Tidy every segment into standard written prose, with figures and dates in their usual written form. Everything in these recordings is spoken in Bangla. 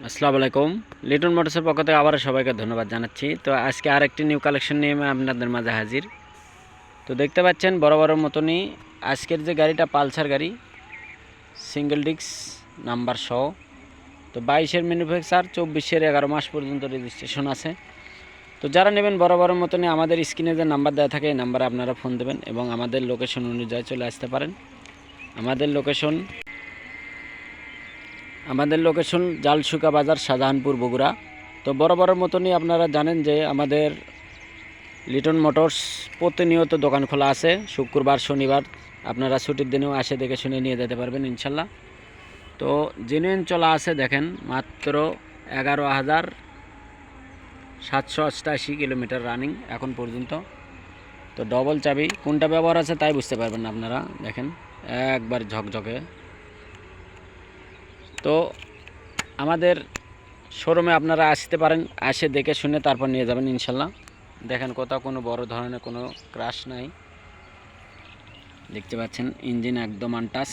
আসসালামু আলাইকুম। লিটন মোটরসের পক্ষ থেকে আবার সবাইকে ধন্যবাদ জানাচ্ছি। তো আজকে আরেকটি নিউ কালেকশন নিয়ে আমি আপনাদের মাঝে হাজির। তো দেখতে পাচ্ছেন বড় মতনই আজকের যে গাড়িটা পালসার গাড়ি, সিঙ্গেল ডিস্ক নাম্বার সহ। তো 22-এর ম্যানুফ্যাকচার, 24-এর 11 মাস পর্যন্ত রেজিস্ট্রেশন আছে। তো যারা নেবেন বড় মতনই আমাদের স্ক্রিনে যে নাম্বার দেওয়া থাকে এই নাম্বারে আপনারা ফোন দেবেন এবং আমাদের লোকেশন অনুযায়ী চলে আসতে পারেন। আমাদের লোকেশন জালসুকা বাজার, শাহজাহানপুর, বগুড়া। তো বড় মতনই আপনারা জানেন যে আমাদের লিটন মোটরস প্রতিনিয়ত দোকান খোলা আছে। শুক্রবার, শনিবার আপনারা ছুটির দিনেও আসে দেখে শুনে নিয়ে যেতে পারবেন ইনশাল্লাহ। তো জেনুইন চলা আছে দেখেন মাত্র 11,788 কিলোমিটার রানিং এখন পর্যন্ত। তো ডবল চাবি কোনটা ব্যবহার আছে তাই বুঝতে পারবেন না আপনারা, দেখেন একবার ঝকঝকে। তো আমাদের শোরুমে আপনারা আসতে পারেন, আসে দেখে শুনে তারপর নিয়ে যাবেন ইনশাল্লাহ। দেখেন কোথাও কোনো বড় ধরনের কোনো ক্রাশ নাই, দেখতে পাচ্ছেন ইঞ্জিন একদম আনটাচ,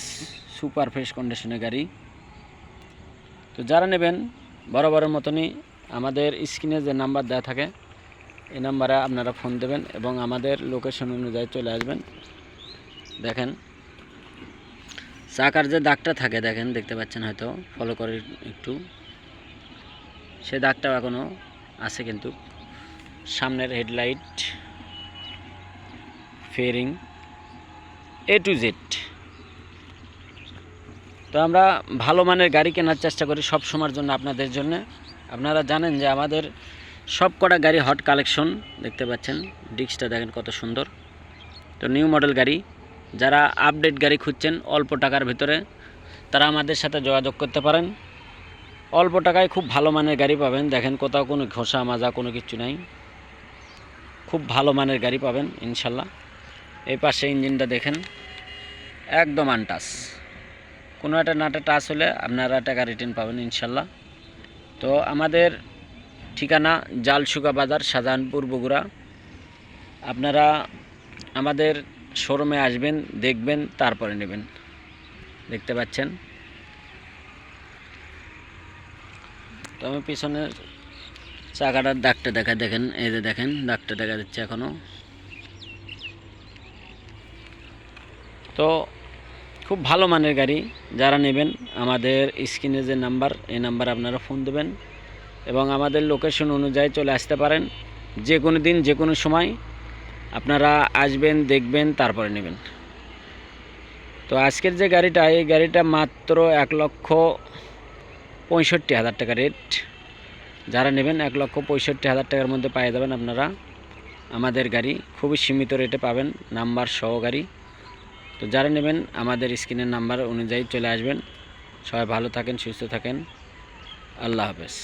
সুপার ফ্রেশ কন্ডিশনের গাড়ি। তো যারা নেবেন বড় মতনই আমাদের স্ক্রিনে যে নাম্বার দেওয়া থাকে এই নাম্বারে আপনারা ফোন দেবেন এবং আমাদের লোকেশন অনুযায়ী চলে আসবেন। দেখেন চাকার যে দাগটা থাকে দেখেন, দেখতে পাচ্ছেন হয়তো, ফলো করে একটু, সে দাগটাও এখনও আছে কিন্তু। সামনের হেডলাইট, ফেয়ারিং A to Z। তো আমরা ভালো মানের গাড়ি কেনার চেষ্টা করি সব সময়ের জন্য আপনাদের জন্য। আপনারা জানেন যে আমাদের সব কটা গাড়ি হট কালেকশন, দেখতে পাচ্ছেন ডিস্কটা দেখেন কত সুন্দর। তো নিউ মডেল গাড়ি, যারা আপডেট গাড়ি খুঁজছেন অল্প টাকার ভিতরে তারা আমাদের সাথে যোগাযোগ করতে পারেন। অল্প টাকায় খুব ভালো মানের গাড়ি পাবেন। দেখেন কোথাও কোনো ঘষা মাজা কোনো কিছু নাই, খুব ভালো মানের গাড়ি পাবেন ইনশাল্লাহ। এই পাশে ইঞ্জিনটা দেখেন একদম আনটাচ, কোনো একটা নাটে টাচ হলে আপনারা টাকা রিটার্ন পাবেন ইনশাল্লাহ। তো আমাদের ঠিকানা জালসুকা বাজার, শাহজাহানপুর, বগুড়া। আপনারা আমাদের শোরুমে আসবেন, দেখবেন, তারপরে নেবেন। দেখতে পাচ্ছেন। তো আমি পিছনের চাকাটার দাগটা দেখেন, এই যে দেখেন দাগটা দেখা যাচ্ছে এখনও। তো খুব ভালো মানের গাড়ি, যারা নেবেন আমাদের স্ক্রিনে যে নাম্বার এই নাম্বারে আপনারা ফোন দেবেন এবং আমাদের লোকেশন অনুযায়ী চলে আসতে পারেন। যে কোনো দিন যে কোনো সময় আপনারা আসবেন, দেখবেন, তারপরে নেবেন। তো আজকের যে গাড়িটা, এই গাড়িটা মাত্র 1,65,000 টাকা রেট। যারা নেবেন 1,65,000 টাকার মধ্যে পেয়ে যাবেন আপনারা আমাদের গাড়ি, খুবই সীমিত রেটে পাবেন, নাম্বার সহ গাড়ি। তো যারা নেবেন আমাদের স্ক্রিনের নাম্বার অনুযায়ী চলে আসবেন। সবাই ভালো থাকেন, সুস্থ থাকেন, আল্লাহ হাফেজ।